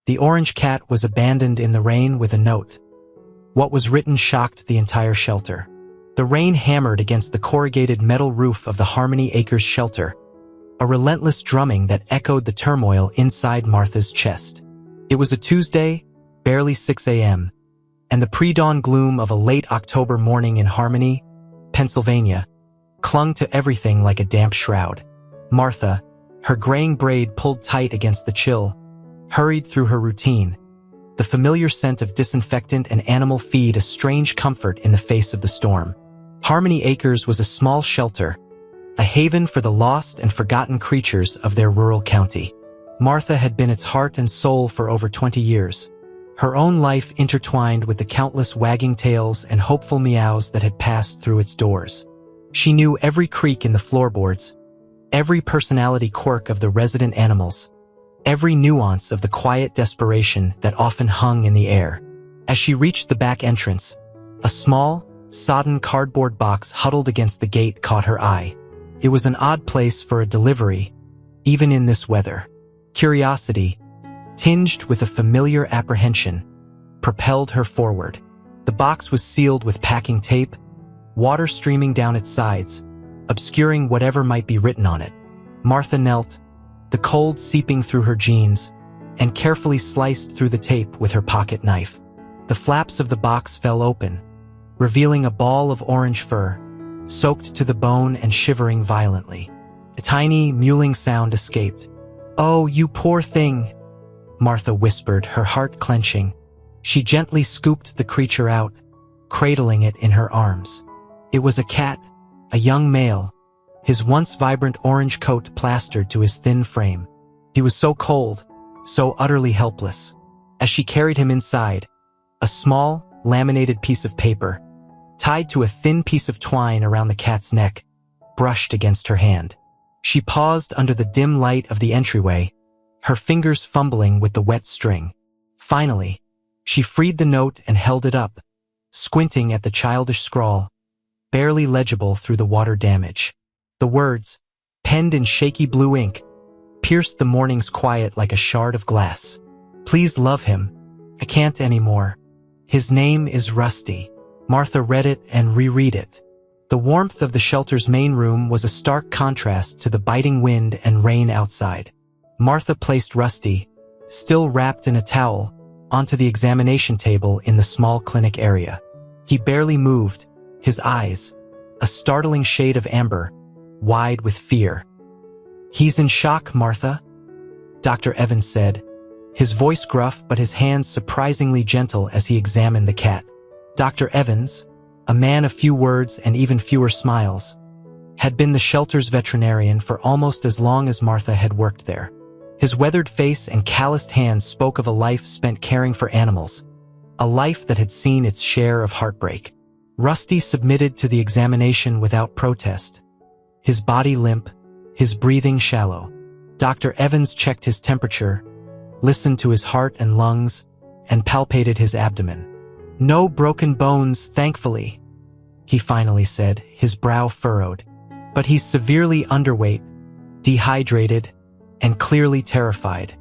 The orange cat was abandoned in the rain with a note. What was written shocked the entire shelter. The rain hammered against the corrugated metal roof of the Harmony Acres shelter, a relentless drumming that echoed the turmoil inside Martha's chest. It was a Tuesday, barely 6 a.m., and the pre-dawn gloom of a late October morning in Harmony, Pennsylvania, clung to everything like a damp shroud. Martha, her graying braid pulled tight against the chill, hurried through her routine, the familiar scent of disinfectant and animal feed a strange comfort in the face of the storm. Harmony Acres was a small shelter, a haven for the lost and forgotten creatures of their rural county. Martha had been its heart and soul for over 20 years, her own life intertwined with the countless wagging tails and hopeful meows that had passed through its doors. She knew every creak in the floorboards, every personality quirk of the resident animals, every nuance of the quiet desperation that often hung in the air. As she reached the back entrance, a small, sodden cardboard box huddled against the gate caught her eye. It was an odd place for a delivery, even in this weather. Curiosity, tinged with a familiar apprehension, propelled her forward. The box was sealed with packing tape, water streaming down its sides, obscuring whatever might be written on it. Martha knelt, the cold seeping through her jeans, and carefully sliced through the tape with her pocket knife. The flaps of the box fell open, revealing a ball of orange fur, soaked to the bone and shivering violently. A tiny, mewling sound escaped. "Oh, you poor thing," Martha whispered, her heart clenching. She gently scooped the creature out, cradling it in her arms. It was a cat, a young male, his once vibrant orange coat plastered to his thin frame. He was so cold, so utterly helpless. As she carried him inside, a small, laminated piece of paper, tied to a thin piece of twine around the cat's neck, brushed against her hand. She paused under the dim light of the entryway, her fingers fumbling with the wet string. Finally, she freed the note and held it up, squinting at the childish scrawl, barely legible through the water damage. The words, penned in shaky blue ink, pierced the morning's quiet like a shard of glass. "Please love him. I can't anymore. His name is Rusty." Martha read it and reread it. The warmth of the shelter's main room was a stark contrast to the biting wind and rain outside. Martha placed Rusty, still wrapped in a towel, onto the examination table in the small clinic area. He barely moved, his eyes, a startling shade of amber, wide with fear. "He's in shock, Martha," Dr. Evans said, his voice gruff but his hands surprisingly gentle as he examined the cat. Dr. Evans, a man of few words and even fewer smiles, had been the shelter's veterinarian for almost as long as Martha had worked there. His weathered face and calloused hands spoke of a life spent caring for animals, a life that had seen its share of heartbreak. Rusty submitted to the examination without protest, his body limp, his breathing shallow. Dr. Evans checked his temperature, listened to his heart and lungs, and palpated his abdomen. "No broken bones, thankfully," he finally said, his brow furrowed. "But he's severely underweight, dehydrated, and clearly terrified.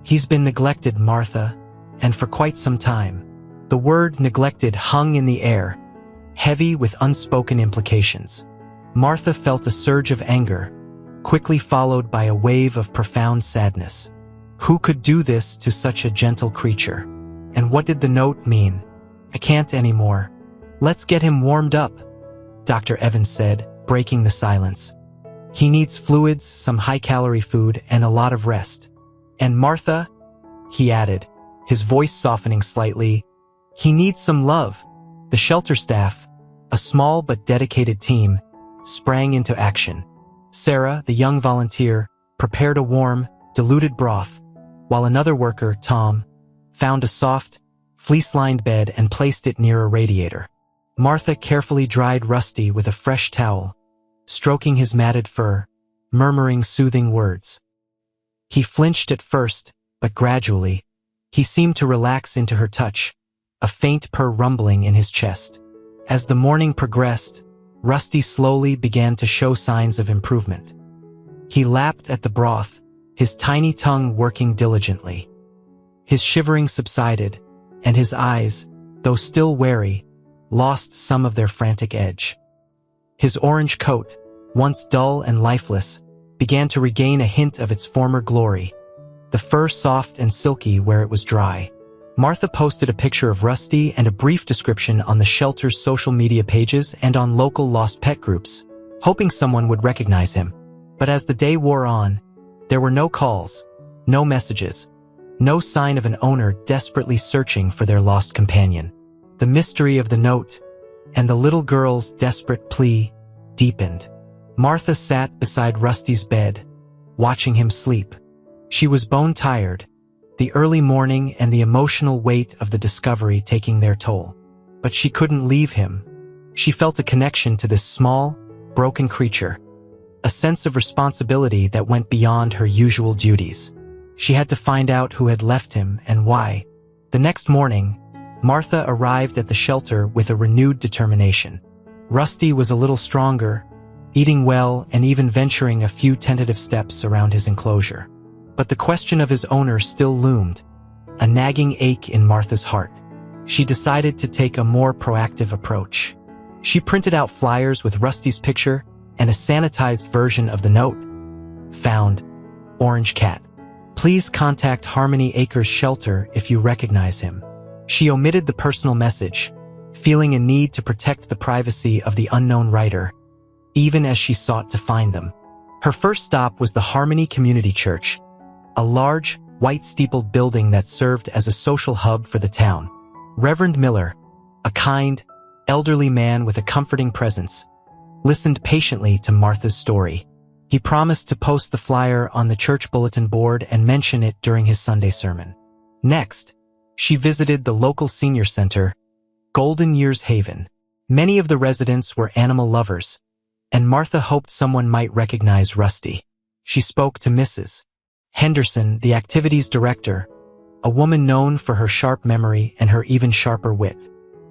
He's been neglected, Martha, and for quite some time." The word neglected hung in the air, heavy with unspoken implications. Martha felt a surge of anger, quickly followed by a wave of profound sadness. Who could do this to such a gentle creature? And what did the note mean? "I can't anymore. Let's get him warmed up," Dr. Evans said, breaking the silence. "He needs fluids, some high-calorie food, and a lot of rest. And Martha," he added, his voice softening slightly, "he needs some love." The shelter staff, a small but dedicated team, sprang into action. Sarah, the young volunteer, prepared a warm, diluted broth, while another worker, Tom, found a soft, fleece-lined bed and placed it near a radiator. Martha carefully dried Rusty with a fresh towel, stroking his matted fur, murmuring soothing words. He flinched at first, but gradually, he seemed to relax into her touch, a faint purr rumbling in his chest. As the morning progressed, Rusty slowly began to show signs of improvement. He lapped at the broth, his tiny tongue working diligently. His shivering subsided, and his eyes, though still wary, lost some of their frantic edge. His orange coat, once dull and lifeless, began to regain a hint of its former glory, the fur soft and silky where it was dry. Martha posted a picture of Rusty and a brief description on the shelter's social media pages and on local lost pet groups, hoping someone would recognize him. But as the day wore on, there were no calls, no messages, no sign of an owner desperately searching for their lost companion. The mystery of the note and the little girl's desperate plea deepened. Martha sat beside Rusty's bed, watching him sleep. She was bone-tired, the early morning and the emotional weight of the discovery taking their toll. But she couldn't leave him. She felt a connection to this small, broken creature, a sense of responsibility that went beyond her usual duties. She had to find out who had left him and why. The next morning, Martha arrived at the shelter with a renewed determination. Rusty was a little stronger, eating well and even venturing a few tentative steps around his enclosure. But the question of his owner still loomed, a nagging ache in Martha's heart. She decided to take a more proactive approach. She printed out flyers with Rusty's picture and a sanitized version of the note. Found, Orange Cat. Please contact Harmony Acres Shelter if you recognize him. She omitted the personal message, feeling a need to protect the privacy of the unknown writer, even as she sought to find them. Her first stop was the Harmony Community Church, a large, white-steepled building that served as a social hub for the town. Reverend Miller, a kind, elderly man with a comforting presence, listened patiently to Martha's story. He promised to post the flyer on the church bulletin board and mention it during his Sunday sermon. Next, she visited the local senior center, Golden Years Haven. Many of the residents were animal lovers, and Martha hoped someone might recognize Rusty. She spoke to Mrs. Henderson, the activities director, a woman known for her sharp memory and her even sharper wit.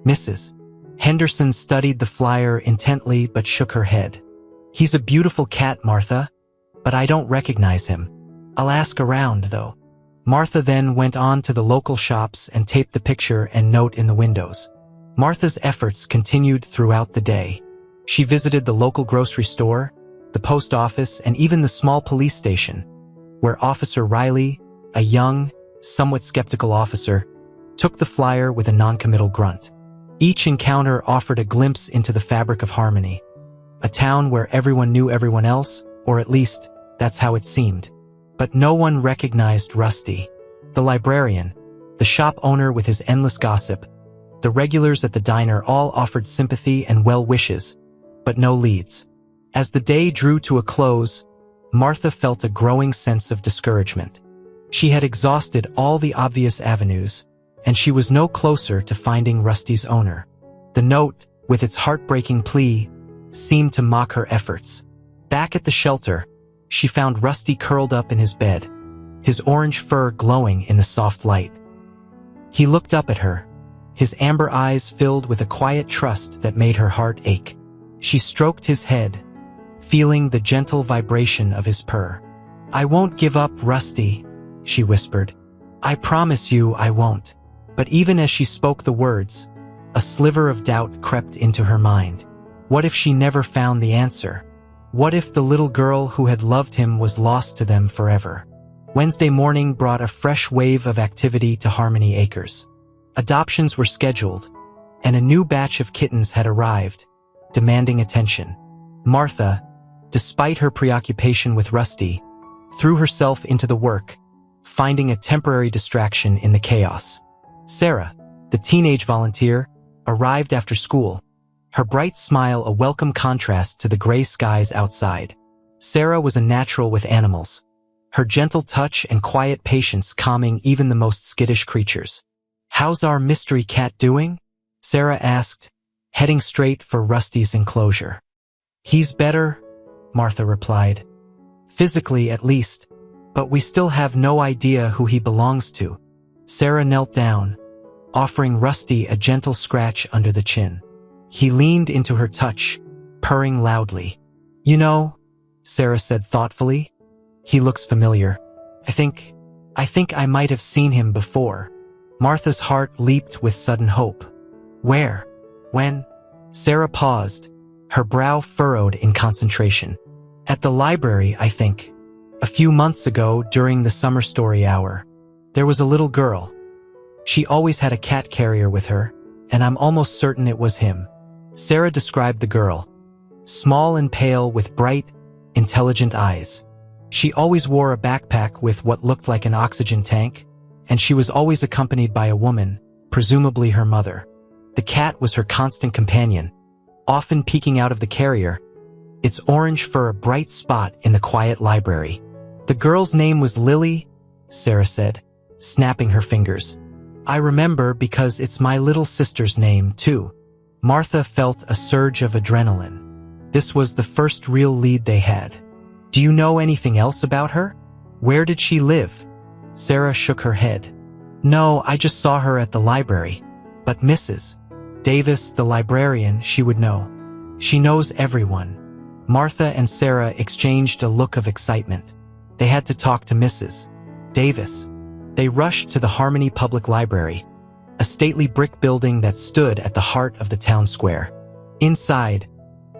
Mrs. Henderson studied the flyer intently but shook her head. He's a beautiful cat, Martha, but I don't recognize him. I'll ask around, though. Martha then went on to the local shops and taped the picture and note in the windows. Martha's efforts continued throughout the day. She visited the local grocery store, the post office, and even the small police station, where Officer Riley, a young, somewhat skeptical officer, took the flyer with a non-committal grunt. Each encounter offered a glimpse into the fabric of Harmony, a town where everyone knew everyone else, or at least, that's how it seemed. But no one recognized Rusty. The librarian, the shop owner with his endless gossip, the regulars at the diner all offered sympathy and well wishes, but no leads. As the day drew to a close, Martha felt a growing sense of discouragement. She had exhausted all the obvious avenues, and she was no closer to finding Rusty's owner. The note, with its heartbreaking plea, seemed to mock her efforts. Back at the shelter, she found Rusty curled up in his bed, his orange fur glowing in the soft light. He looked up at her, his amber eyes filled with a quiet trust that made her heart ache. She stroked his head, feeling the gentle vibration of his purr. "I won't give up, Rusty," she whispered. "I promise you I won't." But even as she spoke the words, a sliver of doubt crept into her mind. What if she never found the answer? What if the little girl who had loved him was lost to them forever? Wednesday morning brought a fresh wave of activity to Harmony Acres. Adoptions were scheduled, and a new batch of kittens had arrived, demanding attention. Martha, despite her preoccupation with Rusty, threw herself into the work, finding a temporary distraction in the chaos. Sarah, the teenage volunteer, arrived after school, her bright smile a welcome contrast to the gray skies outside. Sarah was a natural with animals, her gentle touch and quiet patience calming even the most skittish creatures. "How's our mystery cat doing?" Sarah asked, heading straight for Rusty's enclosure. "He's better," Martha replied. "Physically, at least, but we still have no idea who he belongs to." Sarah knelt down, offering Rusty a gentle scratch under the chin. He leaned into her touch, purring loudly. "You know," Sarah said thoughtfully, "he looks familiar. I think I think I might have seen him before. Martha's heart leaped with sudden hope. Where? When? Sarah paused, her brow furrowed in concentration. At the library, I think. A few months ago, during the summer story hour. There was a little girl. She always had a cat carrier with her, and I'm almost certain it was him. Sarah described the girl. Small and pale with bright, intelligent eyes. She always wore a backpack with what looked like an oxygen tank, and she was always accompanied by a woman, presumably her mother. The cat was her constant companion, often peeking out of the carrier, its orange fur a bright spot in the quiet library. The girl's name was Lily, Sarah said, snapping her fingers. I remember because it's my little sister's name, too. Martha felt a surge of adrenaline. This was the first real lead they had. Do you know anything else about her? Where did she live? Sarah shook her head. No, I just saw her at the library. But Mrs. Davis, the librarian, she would know. She knows everyone. Martha and Sarah exchanged a look of excitement. They had to talk to Mrs. Davis. They rushed to the Harmony Public Library, a stately brick building that stood at the heart of the town square. Inside,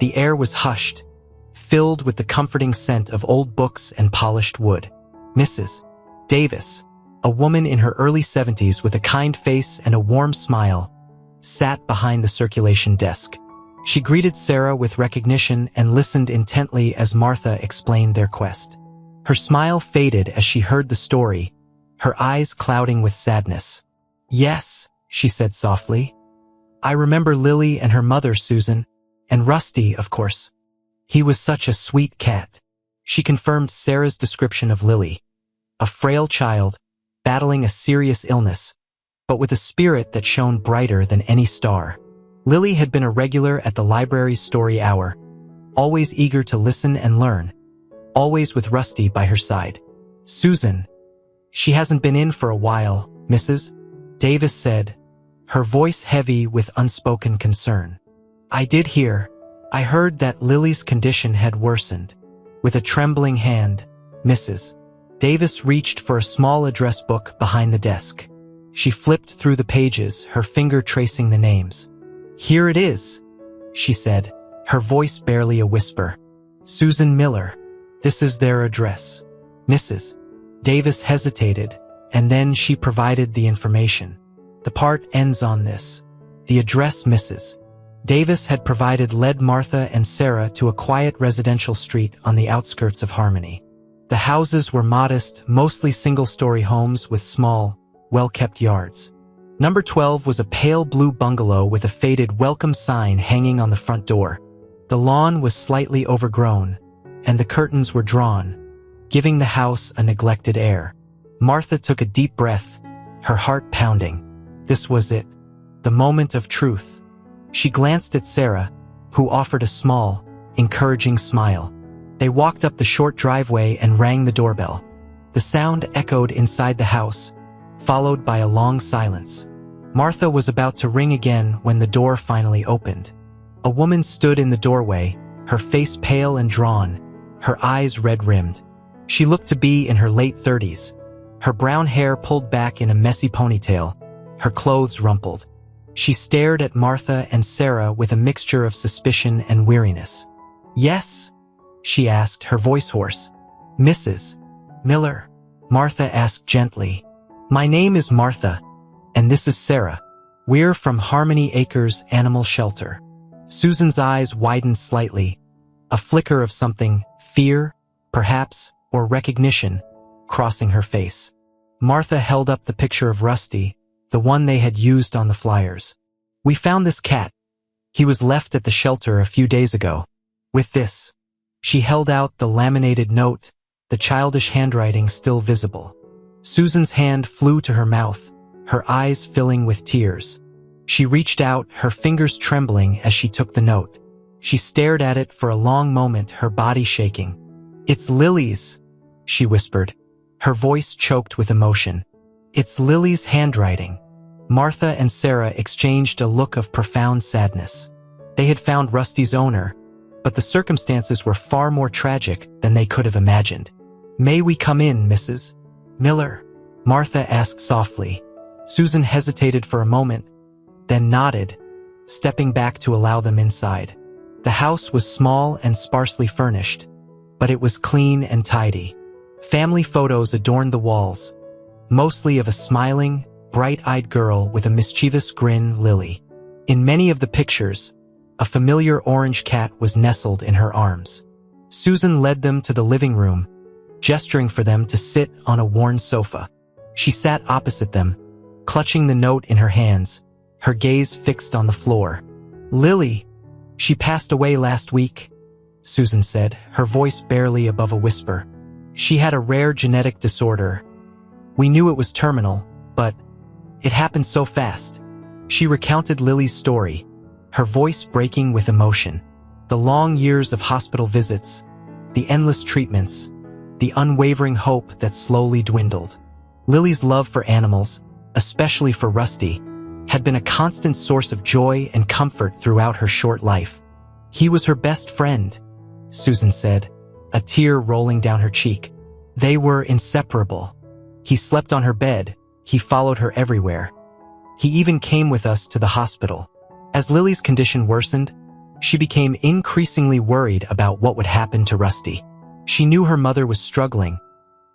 the air was hushed, filled with the comforting scent of old books and polished wood. Mrs. Davis, a woman in her early 70s with a kind face and a warm smile, sat behind the circulation desk. She greeted Sarah with recognition and listened intently as Martha explained their quest. Her smile faded as she heard the story, her eyes clouding with sadness. Yes, she said softly. I remember Lily and her mother, Susan, and Rusty, of course. He was such a sweet cat. She confirmed Sarah's description of Lily, a frail child, battling a serious illness, but with a spirit that shone brighter than any star. Lily had been a regular at the library's story hour, always eager to listen and learn, always with Rusty by her side. Susan, she hasn't been in for a while, Mrs. Davis said, her voice heavy with unspoken concern. I did hear. I heard that Lily's condition had worsened. With a trembling hand, Mrs. Davis reached for a small address book behind the desk. She flipped through the pages, her finger tracing the names. Here it is, she said, her voice barely a whisper. Susan Miller. This is their address. Mrs. Davis hesitated, and then she provided the information. The part ends on this. The address Mrs. Davis had provided led Martha and Sarah to a quiet residential street on the outskirts of Harmony. The houses were modest, mostly single-story homes with small, well-kept yards. Number 12 was a pale blue bungalow with a faded welcome sign hanging on the front door. The lawn was slightly overgrown, and the curtains were drawn, giving the house a neglected air. Martha took a deep breath, her heart pounding. This was it, the moment of truth. She glanced at Sarah, who offered a small, encouraging smile. They walked up the short driveway and rang the doorbell. The sound echoed inside the house, followed by a long silence. Martha was about to ring again when the door finally opened. A woman stood in the doorway, her face pale and drawn, her eyes red-rimmed. She looked to be in her late 30s, her brown hair pulled back in a messy ponytail, her clothes rumpled. She stared at Martha and Sarah with a mixture of suspicion and weariness. Yes? She asked, her voice hoarse. Mrs. Miller? Martha asked gently. My name is Martha, and this is Sarah. We're from Harmony Acres Animal Shelter. Susan's eyes widened slightly, a flicker of something, fear, perhaps, or recognition, crossing her face. Martha held up the picture of Rusty, the one they had used on the flyers. We found this cat. He was left at the shelter a few days ago. With this, she held out the laminated note, the childish handwriting still visible. Susan's hand flew to her mouth, her eyes filling with tears. She reached out, her fingers trembling as she took the note. She stared at it for a long moment, her body shaking. It's Lily's, she whispered, her voice choked with emotion. It's Lily's handwriting. Martha and Sarah exchanged a look of profound sadness. They had found Rusty's owner, but the circumstances were far more tragic than they could have imagined. May we come in, Mrs. Miller? Martha asked softly. Susan hesitated for a moment, then nodded, stepping back to allow them inside. The house was small and sparsely furnished, but it was clean and tidy. Family photos adorned the walls, mostly of a smiling, bright-eyed girl with a mischievous grin, Lily. In many of the pictures, a familiar orange cat was nestled in her arms. Susan led them to the living room, gesturing for them to sit on a worn sofa. She sat opposite them, clutching the note in her hands, her gaze fixed on the floor. "Lily, she passed away last week," Susan said, her voice barely above a whisper. "She had a rare genetic disorder. We knew it was terminal, but it happened so fast." She recounted Lily's story, her voice breaking with emotion. The long years of hospital visits, the endless treatments, the unwavering hope that slowly dwindled. Lily's love for animals, especially for Rusty, had been a constant source of joy and comfort throughout her short life. "He was her best friend," Susan said, a tear rolling down her cheek. "They were inseparable. He slept on her bed, he followed her everywhere. He even came with us to the hospital." As Lily's condition worsened, she became increasingly worried about what would happen to Rusty. She knew her mother was struggling,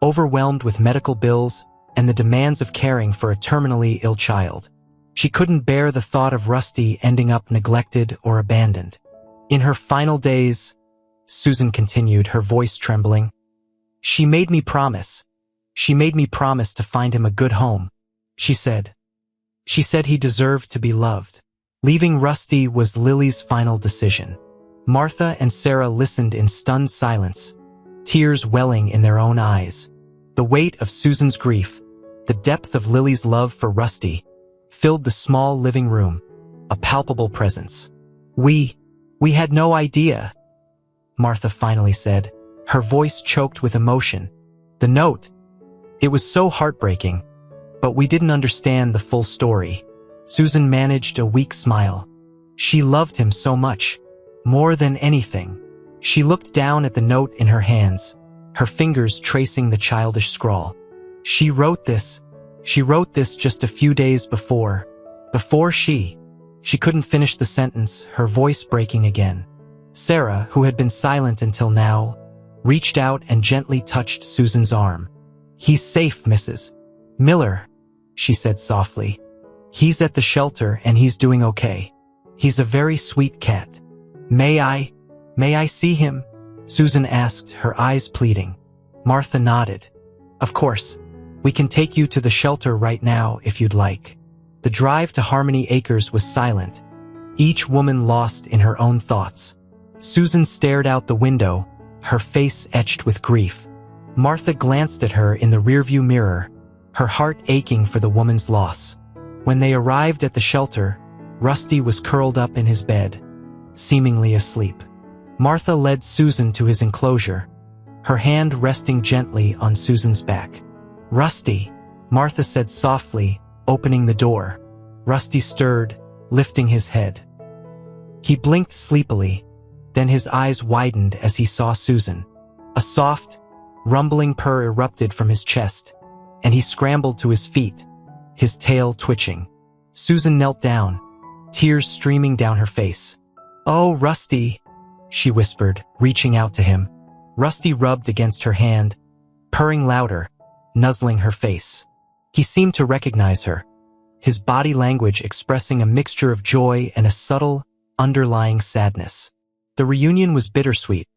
overwhelmed with medical bills and the demands of caring for a terminally ill child. She couldn't bear the thought of Rusty ending up neglected or abandoned. "In her final days," Susan continued, her voice trembling, She made me promise to find him a good home," she said. She said he deserved to be loved. Leaving Rusty was Lily's final decision. Martha and Sarah listened in stunned silence, tears welling in their own eyes. The weight of Susan's grief, the depth of Lily's love for Rusty, filled the small living room, a palpable presence. We had no idea," Martha finally said, her voice choked with emotion. "The note, it was so heartbreaking, but we didn't understand the full story." Susan managed a weak smile. She loved him so much, more than anything. She looked down at the note in her hands, her fingers tracing the childish scrawl. She wrote this just a few days before she couldn't finish the sentence, her voice breaking again. Sarah, who had been silent until now, reached out and gently touched Susan's arm. "He's safe, Mrs. Miller," she said softly. "He's at the shelter and he's doing okay. He's a very sweet cat. May I see him?" Susan asked, her eyes pleading. Martha nodded. "Of course. We can take you to the shelter right now if you'd like." The drive to Harmony Acres was silent, each woman lost in her own thoughts. Susan stared out the window, her face etched with grief. Martha glanced at her in the rearview mirror, her heart aching for the woman's loss. When they arrived at the shelter, Rusty was curled up in his bed, seemingly asleep. Martha led Susan to his enclosure, her hand resting gently on Susan's back. "Rusty," Martha said softly, opening the door. Rusty stirred, lifting his head. He blinked sleepily, then his eyes widened as he saw Susan. A soft, rumbling purr erupted from his chest, and he scrambled to his feet, his tail twitching. Susan knelt down, tears streaming down her face. "Oh, Rusty," she whispered, reaching out to him. Rusty rubbed against her hand, purring louder, nuzzling her face. He seemed to recognize her, his body language expressing a mixture of joy and a subtle, underlying sadness. The reunion was bittersweet,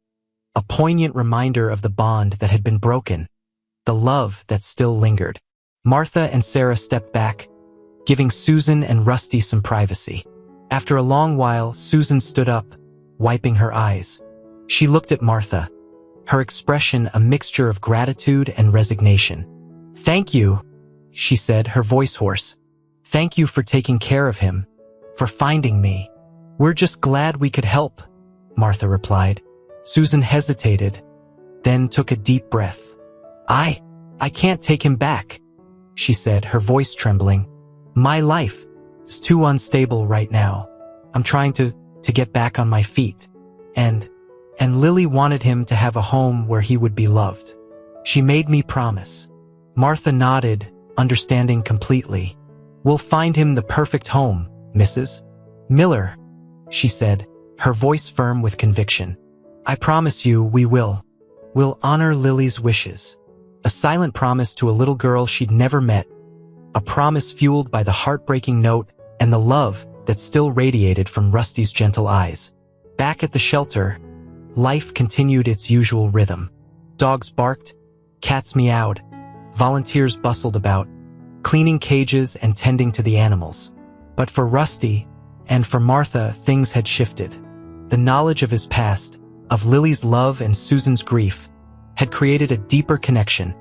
a poignant reminder of the bond that had been broken, the love that still lingered. Martha and Sarah stepped back, giving Susan and Rusty some privacy. After a long while, Susan stood up, wiping her eyes. She looked at Martha, her expression a mixture of gratitude and resignation. "Thank you," she said, her voice hoarse. "Thank you for taking care of him, for finding me." "We're just glad we could help," Martha replied. Susan hesitated, then took a deep breath. I can't take him back," she said, her voice trembling. "My life is too unstable right now. I'm trying to get back on my feet. And Lily wanted him to have a home where he would be loved. She made me promise." Martha nodded, understanding completely. "We'll find him the perfect home, Mrs. Miller," she said, her voice firm with conviction. "I promise you we will. We'll honor Lily's wishes." A silent promise to a little girl she'd never met, a promise fueled by the heartbreaking note and the love that still radiated from Rusty's gentle eyes. Back at the shelter, life continued its usual rhythm. Dogs barked, cats meowed, volunteers bustled about, cleaning cages and tending to the animals. But for Rusty, and for Martha, things had shifted. The knowledge of his past, of Lily's love and Susan's grief, had created a deeper connection,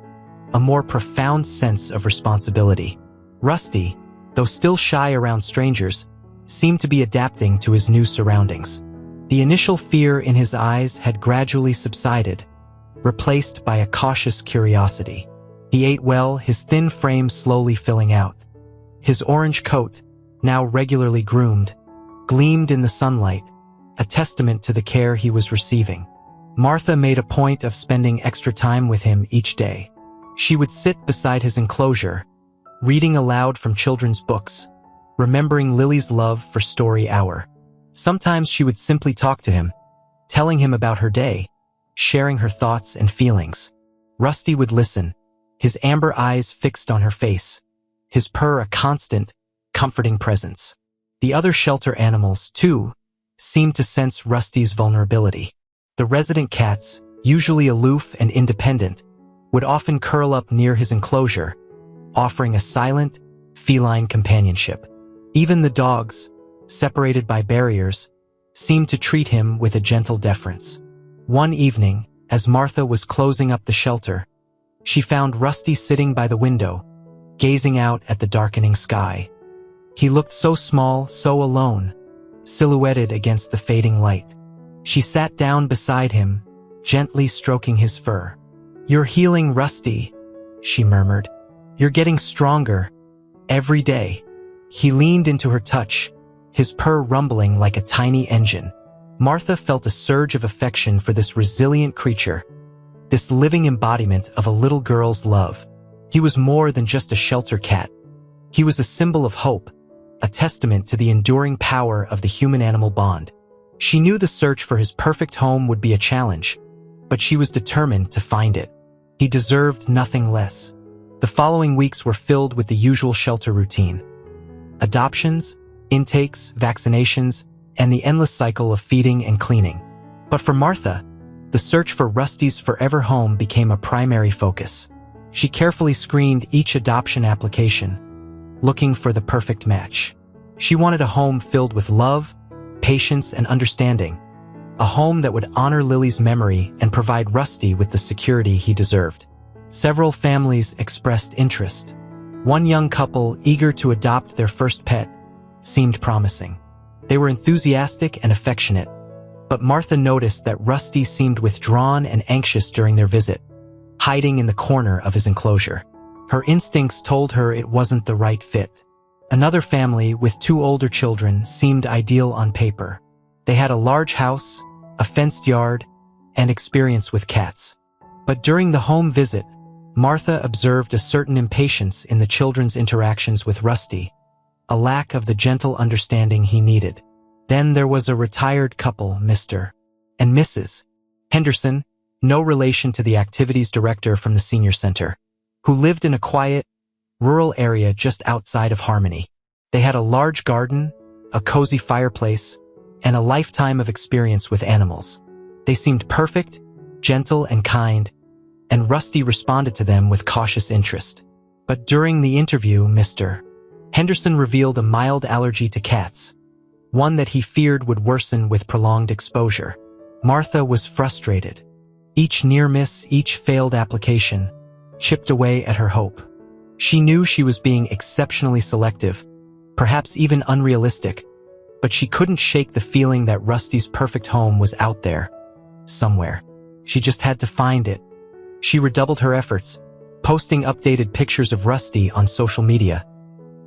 a more profound sense of responsibility. Rusty, though still shy around strangers, seemed to be adapting to his new surroundings. The initial fear in his eyes had gradually subsided, replaced by a cautious curiosity. He ate well, his thin frame slowly filling out. His orange coat, now regularly groomed, gleamed in the sunlight, a testament to the care he was receiving. Martha made a point of spending extra time with him each day. She would sit beside his enclosure, reading aloud from children's books, remembering Lily's love for Story Hour. Sometimes she would simply talk to him, telling him about her day, sharing her thoughts and feelings. Rusty would listen, his amber eyes fixed on her face, his purr a constant, comforting presence. The other shelter animals, too, seemed to sense Rusty's vulnerability. The resident cats, usually aloof and independent, would often curl up near his enclosure, offering a silent, feline companionship. Even the dogs, separated by barriers, seemed to treat him with a gentle deference. One evening, as Martha was closing up the shelter, she found Rusty sitting by the window, gazing out at the darkening sky. He looked so small, so alone, silhouetted against the fading light. She sat down beside him, gently stroking his fur. "You're healing, Rusty," she murmured. "You're getting stronger, every day." He leaned into her touch, his purr rumbling like a tiny engine. Martha felt a surge of affection for this resilient creature, this living embodiment of a little girl's love. He was more than just a shelter cat. He was a symbol of hope, a testament to the enduring power of the human-animal bond. She knew the search for his perfect home would be a challenge, but she was determined to find it. He deserved nothing less. The following weeks were filled with the usual shelter routine: adoptions, intakes, vaccinations, and the endless cycle of feeding and cleaning. But for Martha, the search for Rusty's forever home became a primary focus. She carefully screened each adoption application, looking for the perfect match. She wanted a home filled with love, patience, and understanding, a home that would honor Lily's memory and provide Rusty with the security he deserved. Several families expressed interest. One young couple, eager to adopt their first pet, seemed promising. They were enthusiastic and affectionate, but Martha noticed that Rusty seemed withdrawn and anxious during their visit, hiding in the corner of his enclosure. Her instincts told her it wasn't the right fit. Another family with 2 older children seemed ideal on paper. They had a large house, a fenced yard, and experience with cats. But during the home visit, Martha observed a certain impatience in the children's interactions with Rusty, a lack of the gentle understanding he needed. Then there was a retired couple, Mr. and Mrs. Henderson, no relation to the activities director from the senior center, who lived in a quiet, rural area just outside of Harmony. They had a large garden, a cozy fireplace, and a lifetime of experience with animals. They seemed perfect, gentle, and kind, and Rusty responded to them with cautious interest. But during the interview, Mr. Henderson revealed a mild allergy to cats, one that he feared would worsen with prolonged exposure. Martha was frustrated. Each near miss, each failed application, chipped away at her hope. She knew she was being exceptionally selective, perhaps even unrealistic, but she couldn't shake the feeling that Rusty's perfect home was out there, somewhere. She just had to find it. She redoubled her efforts, posting updated pictures of Rusty on social media,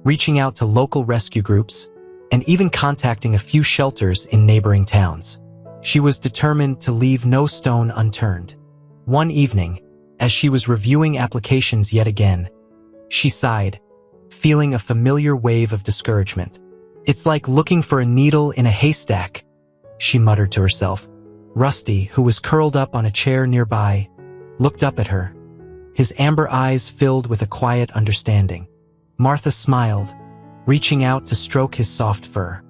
reaching out to local rescue groups, and even contacting a few shelters in neighboring towns. She was determined to leave no stone unturned. One evening, as she was reviewing applications yet again, She sighed, feeling a familiar wave of discouragement. It's like looking for a needle in a haystack, she muttered to herself. Rusty, who was curled up on a chair nearby, looked up at her, his amber eyes filled with a quiet understanding. Martha smiled, reaching out to stroke his soft fur.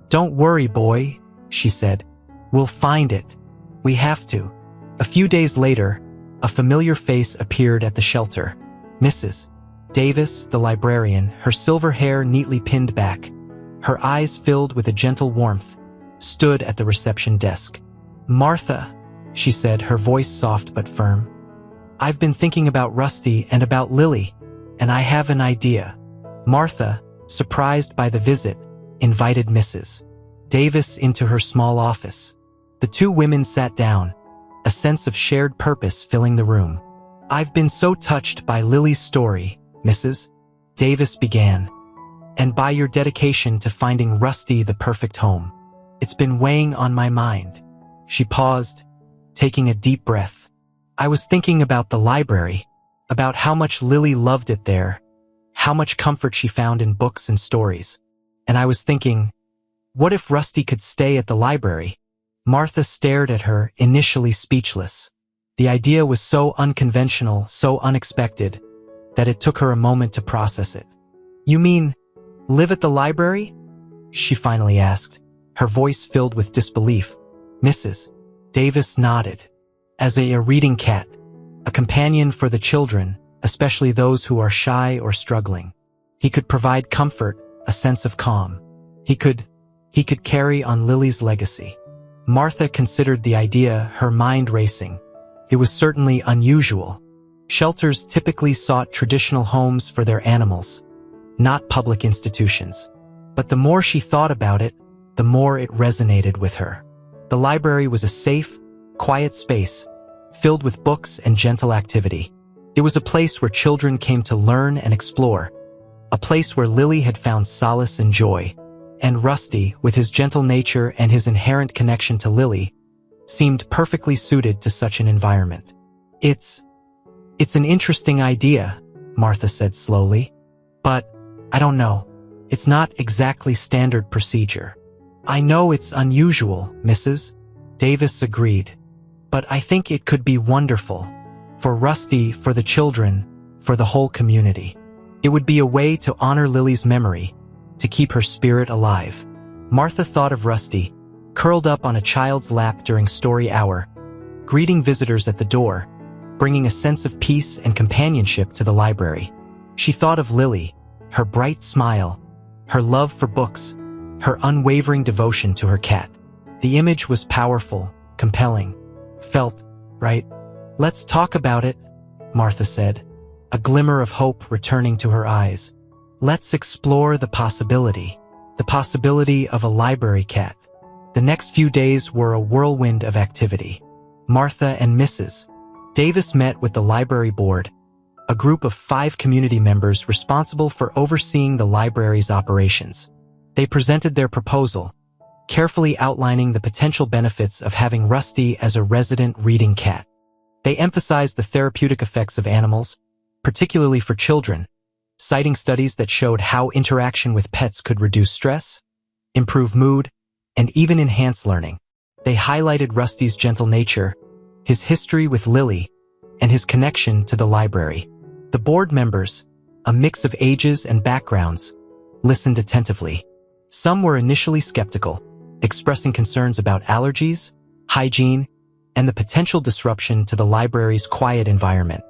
Don't worry, boy, she said. We'll find it. We have to. A few days later, a familiar face appeared at the shelter. Mrs. Davis, the librarian, her silver hair neatly pinned back, her eyes filled with a gentle warmth, stood at the reception desk. Martha, she said, her voice soft but firm. I've been thinking about Rusty and about Lily, and I have an idea. Martha, surprised by the visit, invited Mrs. Davis into her small office. The two women sat down, a sense of shared purpose filling the room. I've been so touched by Lily's story, Mrs. Davis began, and by your dedication to finding Rusty the perfect home. It's been weighing on my mind. She paused, taking a deep breath. I was thinking about the library, about how much Lily loved it there, how much comfort she found in books and stories. And I was thinking, what if Rusty could stay at the library? Martha stared at her, initially speechless. The idea was so unconventional, so unexpected, that it took her a moment to process it. You mean, live at the library? She finally asked, her voice filled with disbelief. Mrs. Davis nodded. As a reading cat, a companion for the children, especially those who are shy or struggling. He could provide comfort, a sense of calm. He could carry on Lily's legacy. Martha considered the idea, her mind racing. It was certainly unusual. Shelters typically sought traditional homes for their animals, not public institutions. But the more she thought about it, the more it resonated with her. The library was a safe, quiet space, filled with books and gentle activity. It was a place where children came to learn and explore, a place where Lily had found solace and joy. And Rusty, with his gentle nature and his inherent connection to Lily, seemed perfectly suited to such an environment. It's an interesting idea, Martha said slowly. But, I don't know, it's not exactly standard procedure. I know it's unusual, Mrs. Davis agreed. But I think it could be wonderful. For Rusty, for the children, for the whole community. It would be a way to honor Lily's memory, to keep her spirit alive. Martha thought of Rusty, curled up on a child's lap during story hour, greeting visitors at the door, bringing a sense of peace and companionship to the library. She thought of Lily, her bright smile, her love for books, her unwavering devotion to her cat. The image was powerful, compelling, felt right. Let's talk about it, Martha said, a glimmer of hope returning to her eyes. Let's explore the possibility of a library cat. The next few days were a whirlwind of activity. Martha and Mrs. Davis met with the library board, a group of 5 community members responsible for overseeing the library's operations. They presented their proposal, carefully outlining the potential benefits of having Rusty as a resident reading cat. They emphasized the therapeutic effects of animals, particularly for children, citing studies that showed how interaction with pets could reduce stress, improve mood, and even enhance learning. They highlighted Rusty's gentle nature, his history with Lily, and his connection to the library. The board members, a mix of ages and backgrounds, listened attentively. Some were initially skeptical, expressing concerns about allergies, hygiene, and the potential disruption to the library's quiet environment.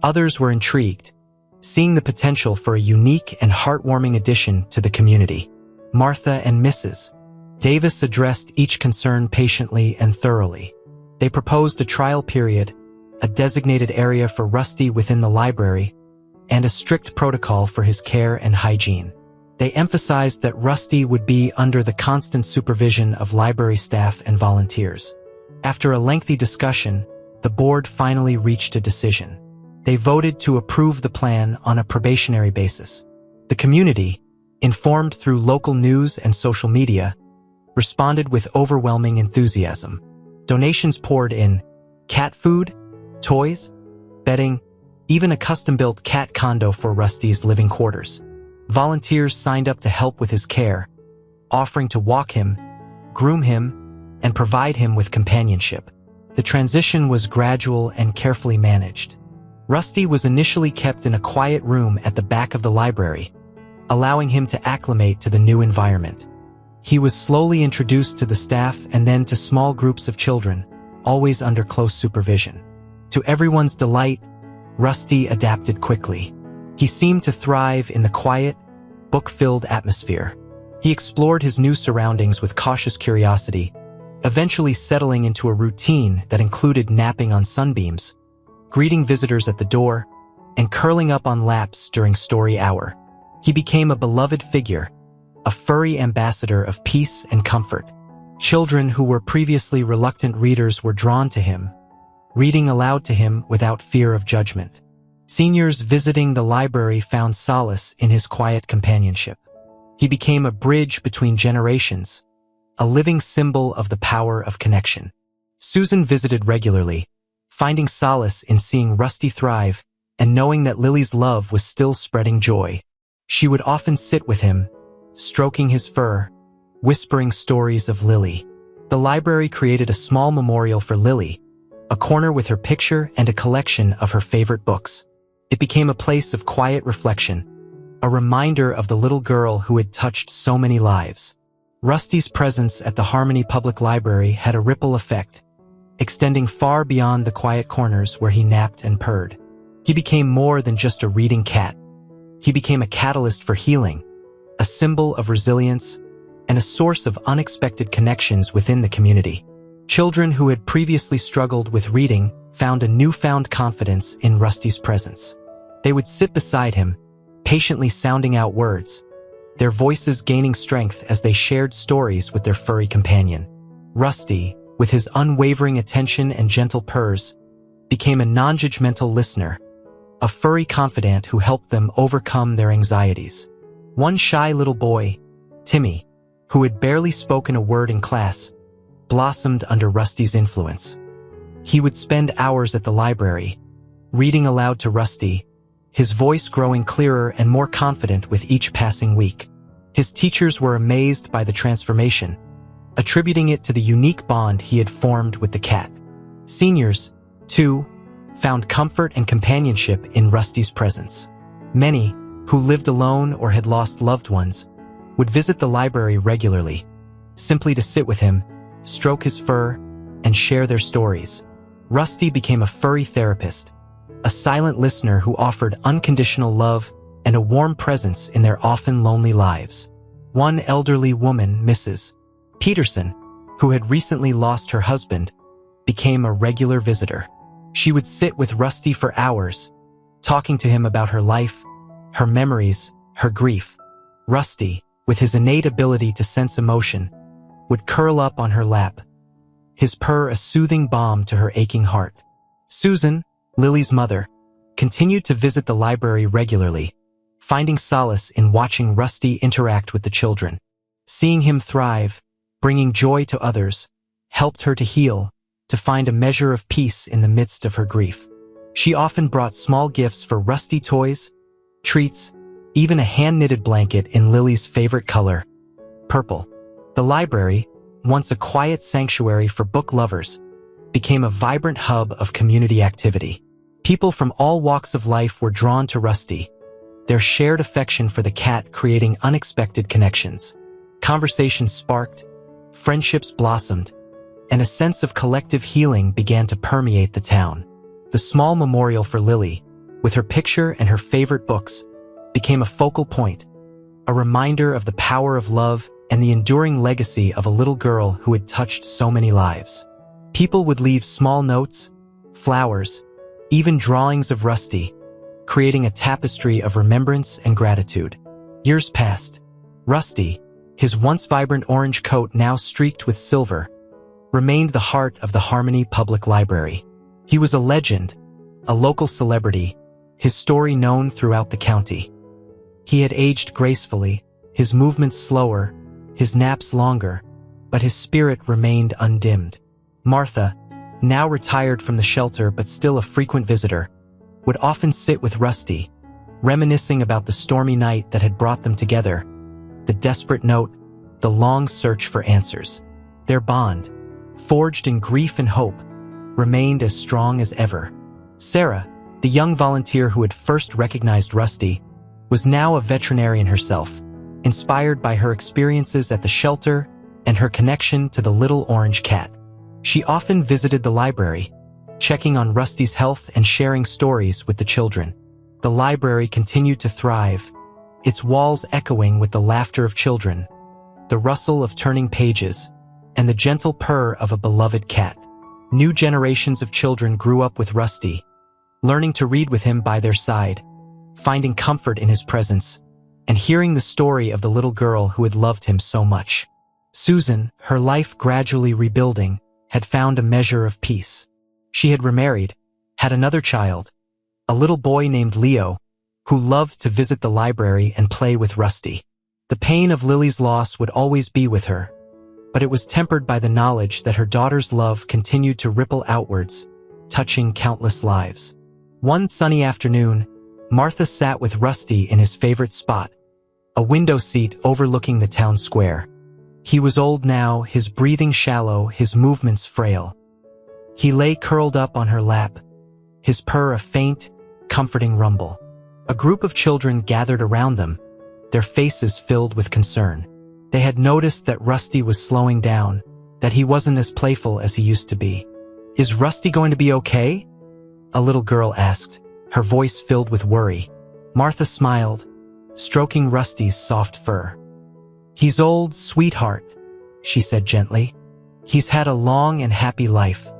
Others were intrigued, seeing the potential for a unique and heartwarming addition to the community. Martha and Mrs. Davis addressed each concern patiently and thoroughly. They proposed a trial period, a designated area for Rusty within the library, and a strict protocol for his care and hygiene. They emphasized that Rusty would be under the constant supervision of library staff and volunteers. After a lengthy discussion, the board finally reached a decision. They voted to approve the plan on a probationary basis. The community, informed through local news and social media, responded with overwhelming enthusiasm. Donations poured in: cat food, toys, bedding, even a custom-built cat condo for Rusty's living quarters. Volunteers signed up to help with his care, offering to walk him, groom him, and provide him with companionship. The transition was gradual and carefully managed. Rusty was initially kept in a quiet room at the back of the library, allowing him to acclimate to the new environment. He was slowly introduced to the staff and then to small groups of children, always under close supervision. To everyone's delight, Rusty adapted quickly. He seemed to thrive in the quiet, book-filled atmosphere. He explored his new surroundings with cautious curiosity, eventually settling into a routine that included napping on sunbeams, greeting visitors at the door, and curling up on laps during story hour. He became a beloved figure, a furry ambassador of peace and comfort. Children who were previously reluctant readers were drawn to him, reading aloud to him without fear of judgment. Seniors visiting the library found solace in his quiet companionship. He became a bridge between generations, a living symbol of the power of connection. Susan visited regularly, finding solace in seeing Rusty thrive and knowing that Lily's love was still spreading joy. She would often sit with him, stroking his fur, whispering stories of Lily. The library created a small memorial for Lily, a corner with her picture and a collection of her favorite books. It became a place of quiet reflection, a reminder of the little girl who had touched so many lives. Rusty's presence at the Harmony Public Library had a ripple effect, extending far beyond the quiet corners where he napped and purred. He became more than just a reading cat. He became a catalyst for healing, a symbol of resilience, and a source of unexpected connections within the community. Children who had previously struggled with reading found a newfound confidence in Rusty's presence. They would sit beside him, patiently sounding out words, their voices gaining strength as they shared stories with their furry companion. Rusty, with his unwavering attention and gentle purrs, became a non-judgmental listener, a furry confidant who helped them overcome their anxieties. One shy little boy, Timmy, who had barely spoken a word in class, blossomed under Rusty's influence. He would spend hours at the library, reading aloud to Rusty, his voice growing clearer and more confident with each passing week. His teachers were amazed by the transformation, attributing it to the unique bond he had formed with the cat. Seniors, too, found comfort and companionship in Rusty's presence. Many, who lived alone or had lost loved ones, would visit the library regularly, simply to sit with him, stroke his fur, and share their stories. Rusty became a furry therapist, a silent listener who offered unconditional love and a warm presence in their often lonely lives. One elderly woman, Mrs. Peterson, who had recently lost her husband, became a regular visitor. She would sit with Rusty for hours, talking to him about her life, her memories, her grief. Rusty, with his innate ability to sense emotion, would curl up on her lap, his purr a soothing balm to her aching heart. Susan, Lily's mother, continued to visit the library regularly, finding solace in watching Rusty interact with the children. Seeing him thrive, bringing joy to others, helped her to heal, to find a measure of peace in the midst of her grief. She often brought small gifts for Rusty, toys, treats, even a hand-knitted blanket in Lily's favorite color, purple. The library, once a quiet sanctuary for book lovers, became a vibrant hub of community activity. People from all walks of life were drawn to Rusty, their shared affection for the cat creating unexpected connections. Conversations sparked, friendships blossomed, and a sense of collective healing began to permeate the town. The small memorial for Lily, with her picture and her favorite books, became a focal point, a reminder of the power of love and the enduring legacy of a little girl who had touched so many lives. People would leave small notes, flowers, even drawings of Rusty, creating a tapestry of remembrance and gratitude. Years passed. Rusty, his once vibrant orange coat now streaked with silver, remained the heart of the Harmony Public Library. He was a legend, a local celebrity, his story known throughout the county. He had aged gracefully, his movements slower, his naps longer, but his spirit remained undimmed. Martha, now retired from the shelter but still a frequent visitor, would often sit with Rusty, reminiscing about the stormy night that had brought them together, the desperate note, the long search for answers. Their bond, forged in grief and hope, remained as strong as ever. Sarah, the young volunteer who had first recognized Rusty, was now a veterinarian herself, inspired by her experiences at the shelter and her connection to the little orange cat. She often visited the library, checking on Rusty's health and sharing stories with the children. The library continued to thrive, its walls echoing with the laughter of children, the rustle of turning pages, and the gentle purr of a beloved cat. New generations of children grew up with Rusty, learning to read with him by their side, finding comfort in his presence, and hearing the story of the little girl who had loved him so much. Susan, her life gradually rebuilding, had found a measure of peace. She had remarried, had another child, a little boy named Leo, who loved to visit the library and play with Rusty. The pain of Lily's loss would always be with her, but it was tempered by the knowledge that her daughter's love continued to ripple outwards, touching countless lives. One sunny afternoon, Martha sat with Rusty in his favorite spot, a window seat overlooking the town square. He was old now, his breathing shallow, his movements frail. He lay curled up on her lap, his purr a faint, comforting rumble. A group of children gathered around them, their faces filled with concern. They had noticed that Rusty was slowing down, that he wasn't as playful as he used to be. "Is Rusty going to be okay?" a little girl asked, her voice filled with worry. Martha smiled, stroking Rusty's soft fur. "He's old, sweetheart," she said gently. "He's had a long and happy life,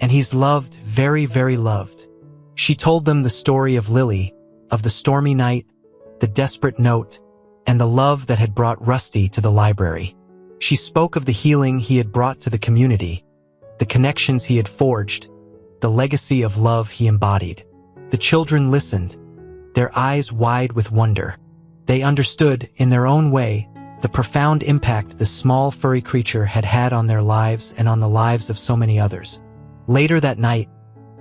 and he's loved, very, very loved." She told them the story of Lily, of the stormy night, the desperate note, and the love that had brought Rusty to the library. She spoke of the healing he had brought to the community, the connections he had forged, the legacy of love he embodied. The children listened, their eyes wide with wonder. They understood, in their own way, the profound impact the small furry creature had had on their lives and on the lives of so many others. Later that night,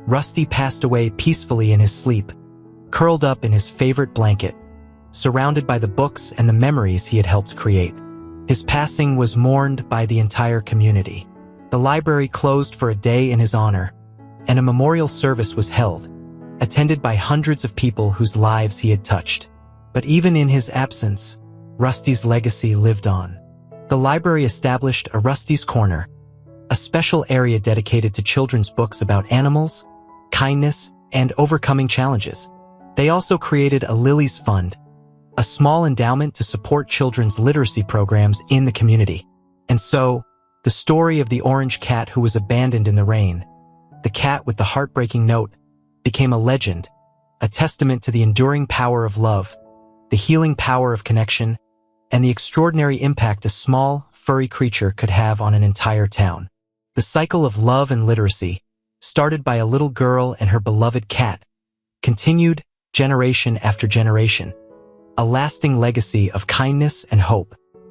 Rusty passed away peacefully in his sleep, curled up in his favorite blanket, surrounded by the books and the memories he had helped create. His passing was mourned by the entire community. The library closed for a day in his honor, and a memorial service was held, attended by hundreds of people whose lives he had touched. But even in his absence, Rusty's legacy lived on. The library established a Rusty's Corner, a special area dedicated to children's books about animals, kindness, and overcoming challenges. They also created a Lily's Fund, a small endowment to support children's literacy programs in the community. And so, the story of the orange cat who was abandoned in the rain, the cat with the heartbreaking note, became a legend, a testament to the enduring power of love, the healing power of connection, and the extraordinary impact a small, furry creature could have on an entire town. The cycle of love and literacy, started by a little girl and her beloved cat, continued generation after generation, a lasting legacy of kindness and hope.